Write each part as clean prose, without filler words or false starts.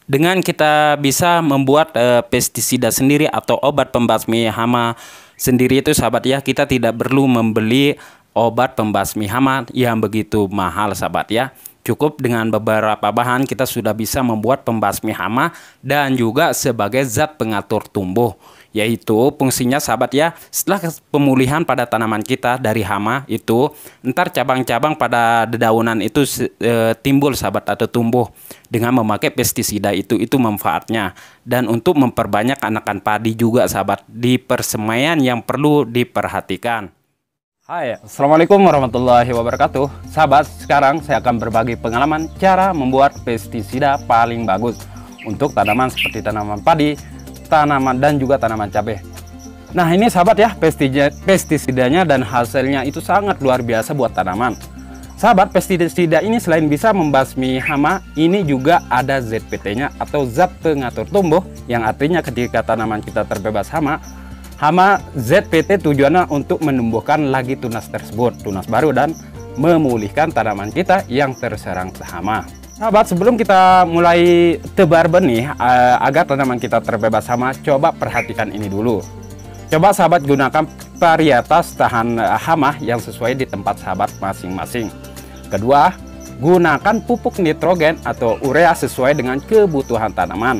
Dengan kita bisa membuat pestisida sendiri atau obat pembasmi hama sendiri itu sahabat ya, kita tidak perlu membeli obat pembasmi hama yang begitu mahal sahabat ya. Cukup dengan beberapa bahan kita sudah bisa membuat pembasmi hama dan juga sebagai zat pengatur tumbuh. Yaitu fungsinya sahabat ya, setelah pemulihan pada tanaman kita dari hama itu, ntar cabang-cabang pada dedaunan itu timbul sahabat atau tumbuh dengan memakai pestisida itu manfaatnya. Dan untuk memperbanyak anakan padi juga sahabat di persemaian yang perlu diperhatikan. Hai, assalamualaikum warahmatullahi wabarakatuh. Sahabat, sekarang saya akan berbagi pengalaman cara membuat pestisida paling bagus untuk tanaman seperti tanaman padi, tanaman dan juga tanaman cabai. Nah ini sahabat ya, pestisidanya dan hasilnya itu sangat luar biasa buat tanaman. Sahabat, pestisida ini selain bisa membasmi hama, ini juga ada ZPT-nya atau zat pengatur tumbuh, yang artinya ketika tanaman kita terbebas hama, ZPT tujuannya untuk menumbuhkan lagi tunas tersebut, tunas baru, dan memulihkan tanaman kita yang terserang hama. Sahabat, sebelum kita mulai tebar benih agar tanaman kita terbebas hama, coba perhatikan ini dulu. Coba sahabat gunakan varietas tahan hama yang sesuai di tempat sahabat masing-masing. Kedua, gunakan pupuk nitrogen atau urea sesuai dengan kebutuhan tanaman.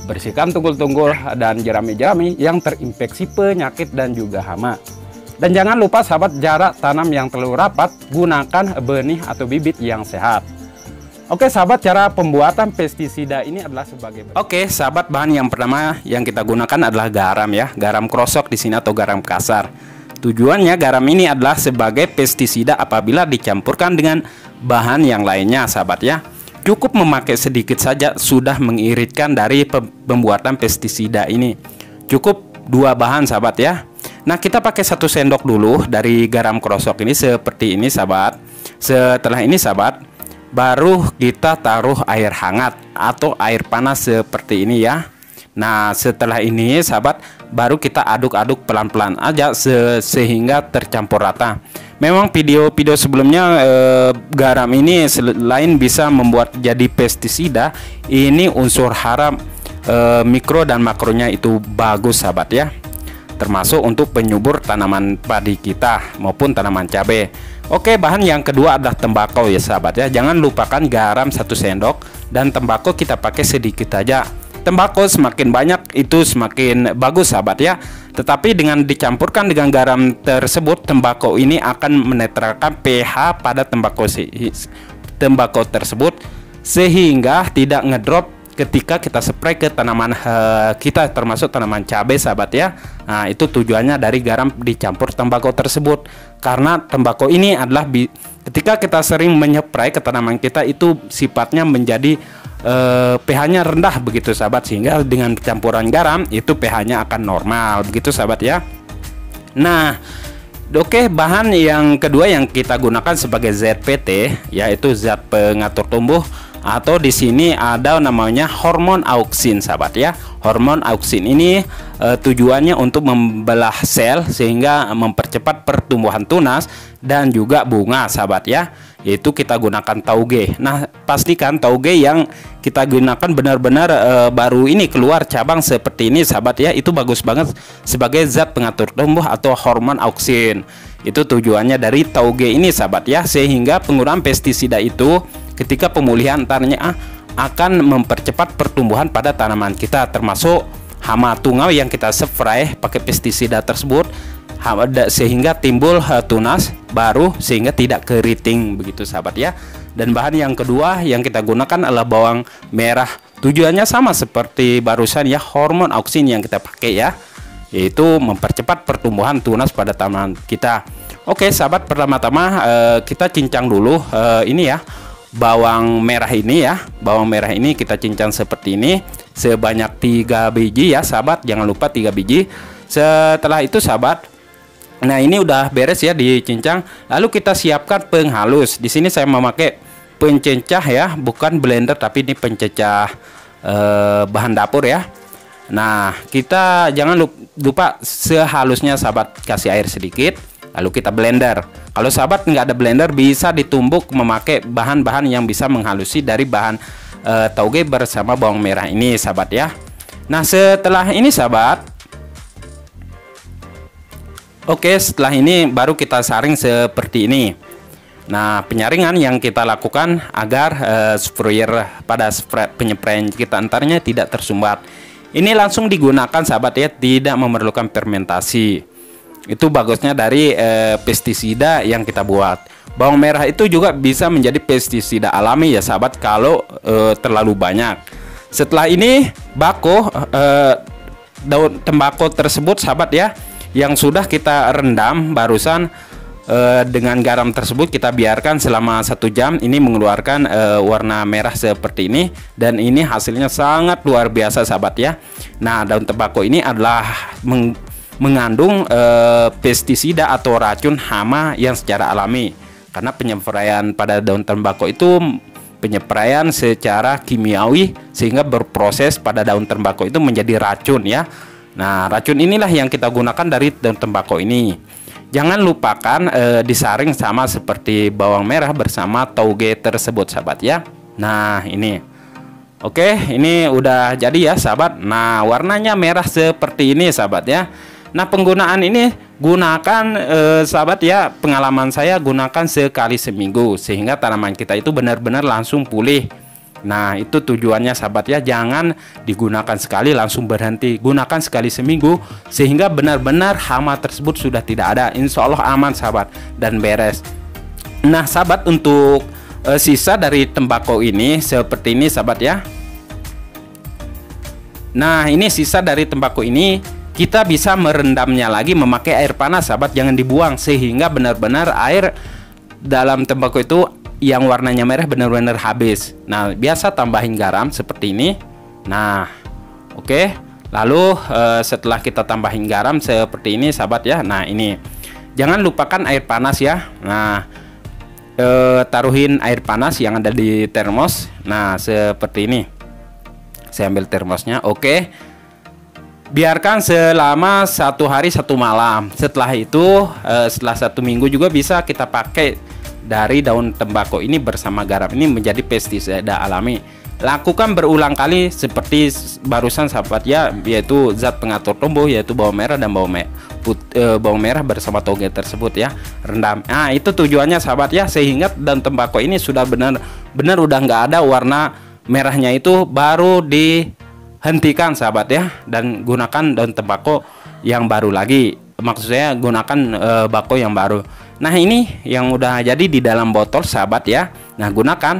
Bersihkan tunggul-tunggul dan jerami-jerami yang terinfeksi penyakit dan juga hama. Dan jangan lupa sahabat, jarak tanam yang terlalu rapat, gunakan benih atau bibit yang sehat. Oke sahabat, cara pembuatan pestisida ini adalah sebagai berikut. Oke sahabat, bahan yang pertama yang kita gunakan adalah garam ya, garam krosok di sini atau garam kasar. Tujuannya garam ini adalah sebagai pestisida apabila dicampurkan dengan bahan yang lainnya sahabat ya. Cukup memakai sedikit saja sudah mengiritkan dari pembuatan pestisida ini. Cukup 2 bahan sahabat ya. Nah kita pakai 1 sendok dulu dari garam krosok ini seperti ini sahabat. Setelah ini sahabat, baru kita taruh air hangat atau air panas seperti ini ya. Nah setelah ini sahabat, baru kita aduk-aduk pelan-pelan aja sehingga tercampur rata. Memang video-video sebelumnya garam ini selain bisa membuat jadi pestisida, ini unsur hara mikro dan makronya itu bagus sahabat ya. Termasuk untuk penyubur tanaman padi kita maupun tanaman cabai. Oke, bahan yang kedua adalah tembakau ya sahabat ya. Jangan lupakan garam 1 sendok dan tembakau kita pakai sedikit aja. Tembakau semakin banyak itu semakin bagus sahabat ya. Tetapi dengan dicampurkan dengan garam tersebut, tembakau ini akan menetralkan pH pada tembakau tersebut sehingga tidak ngedrop ketika kita spray ke tanaman kita, termasuk tanaman cabai sahabat ya. Nah itu tujuannya dari garam dicampur tembakau tersebut, karena tembakau ini adalah ketika kita sering menyepray ke tanaman kita itu sifatnya menjadi pH-nya rendah begitu sahabat, sehingga dengan campuran garam itu pH-nya akan normal begitu sahabat ya. Nah oke, bahan yang kedua yang kita gunakan sebagai ZPT yaitu zat pengatur tumbuh, atau di sini ada namanya hormon auksin sahabat ya. Hormon auksin ini tujuannya untuk membelah sel sehingga mempercepat pertumbuhan tunas dan juga bunga sahabat ya. Yaitu kita gunakan tauge. Nah pastikan tauge yang kita gunakan benar-benar baru ini keluar cabang seperti ini sahabat ya. Itu bagus banget sebagai zat pengatur tumbuh atau hormon auksin. Itu tujuannya dari tauge ini sahabat ya, sehingga penggunaan pestisida itu ketika pemulihan antaranya akan mempercepat pertumbuhan pada tanaman kita, termasuk hama tungau yang kita spray pakai pestisida tersebut, sehingga timbul tunas baru sehingga tidak keriting begitu sahabat ya. Dan bahan yang kedua yang kita gunakan adalah bawang merah. Tujuannya sama seperti barusan ya, hormon auksin yang kita pakai ya, yaitu mempercepat pertumbuhan tunas pada tanaman kita. Oke sahabat, pertama-tama kita cincang dulu ini ya, bawang merah ini ya. Bawang merah ini kita cincang seperti ini sebanyak 3 biji ya sahabat, jangan lupa 3 biji. Setelah itu sahabat, nah ini udah beres ya dicincang. Lalu kita siapkan penghalus. Di sini saya memakai pencecah ya, bukan blender tapi ini pencecah bahan dapur ya. Nah kita jangan lupa sehalusnya sahabat, kasih air sedikit lalu kita blender. Kalau sahabat nggak ada blender, bisa ditumbuk memakai bahan-bahan yang bisa menghalusi dari bahan tauge bersama bawang merah ini sahabat ya. Nah setelah ini sahabat, oke, setelah ini baru kita saring seperti ini. Nah penyaringan yang kita lakukan agar sprayer pada penyepraian kita antaranya tidak tersumbat. Ini langsung digunakan sahabat ya, tidak memerlukan fermentasi. Itu bagusnya dari pestisida yang kita buat. Bawang merah itu juga bisa menjadi pestisida alami ya sahabat kalau terlalu banyak. Setelah ini bako daun tembakau tersebut sahabat ya, yang sudah kita rendam barusan dengan garam tersebut, kita biarkan selama 1 jam. Ini mengeluarkan warna merah seperti ini, dan ini hasilnya sangat luar biasa sahabat ya. Nah daun tembakau ini adalah mengandung pestisida atau racun hama yang secara alami, karena penyepraian pada daun tembakau itu penyepraian secara kimiawi sehingga berproses pada daun tembakau itu menjadi racun ya. Nah racun inilah yang kita gunakan dari daun tembakau ini. Jangan lupakan disaring sama seperti bawang merah bersama tauge tersebut sahabat ya. Nah ini oke, ini udah jadi ya sahabat. Nah warnanya merah seperti ini sahabat ya. Nah penggunaan ini gunakan sahabat ya, pengalaman saya gunakan sekali seminggu sehingga tanaman kita itu benar-benar langsung pulih. Nah itu tujuannya sahabat ya, jangan digunakan sekali langsung berhenti, gunakan sekali seminggu sehingga benar-benar hama tersebut sudah tidak ada. Insya Allah aman sahabat dan beres. Nah sahabat, untuk sisa dari tembakau ini seperti ini sahabat ya. Nah ini sisa dari tembakau ini kita bisa merendamnya lagi memakai air panas sahabat, jangan dibuang, sehingga benar-benar air dalam tembakau itu yang warnanya merah benar-benar habis. Nah biasa tambahin garam seperti ini. Nah oke, lalu setelah kita tambahin garam seperti ini sahabat ya. Nah ini jangan lupakan air panas ya. Nah taruhin air panas yang ada di termos. Nah seperti ini, saya ambil termosnya. Oke, biarkan selama 1 hari 1 malam. Setelah itu setelah 1 minggu juga bisa kita pakai dari daun tembakau ini bersama garam ini menjadi pestisida alami. Lakukan berulang kali seperti barusan sahabat ya, yaitu zat pengatur tumbuh yaitu bawang merah dan bawang merah bersama tauge tersebut ya, rendam. Nah itu tujuannya sahabat ya, sehingga daun tembakau ini sudah benar-benar udah nggak ada warna merahnya, itu baru hentikan sahabat ya, dan gunakan daun tembakau yang baru lagi. Maksud saya gunakan bako yang baru. Nah ini yang udah jadi di dalam botol sahabat ya. Nah gunakan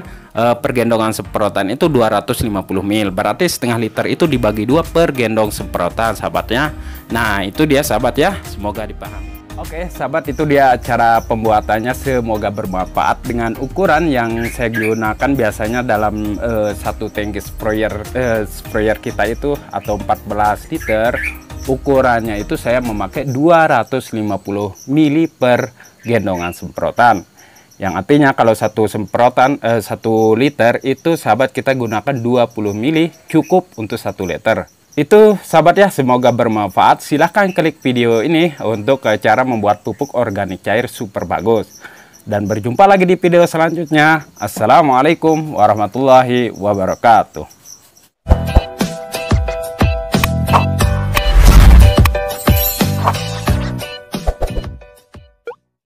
pergendongan semprotan itu 250 ml, berarti setengah liter itu dibagi 2 per gendong semprotan sahabatnya. Nah itu dia sahabat ya, semoga dipahami. Oke sahabat, itu dia cara pembuatannya, semoga bermanfaat. Dengan ukuran yang saya gunakan biasanya dalam satu tangki sprayer kita itu atau 14 liter, ukurannya itu saya memakai 250 ml per gendongan semprotan, yang artinya kalau satu semprotan 1 liter itu sahabat kita gunakan 20 ml cukup untuk 1 liter. Itu sahabat ya, semoga bermanfaat. Silahkan klik video ini untuk cara membuat pupuk organik cair super bagus. Dan berjumpa lagi di video selanjutnya. Assalamualaikum warahmatullahi wabarakatuh.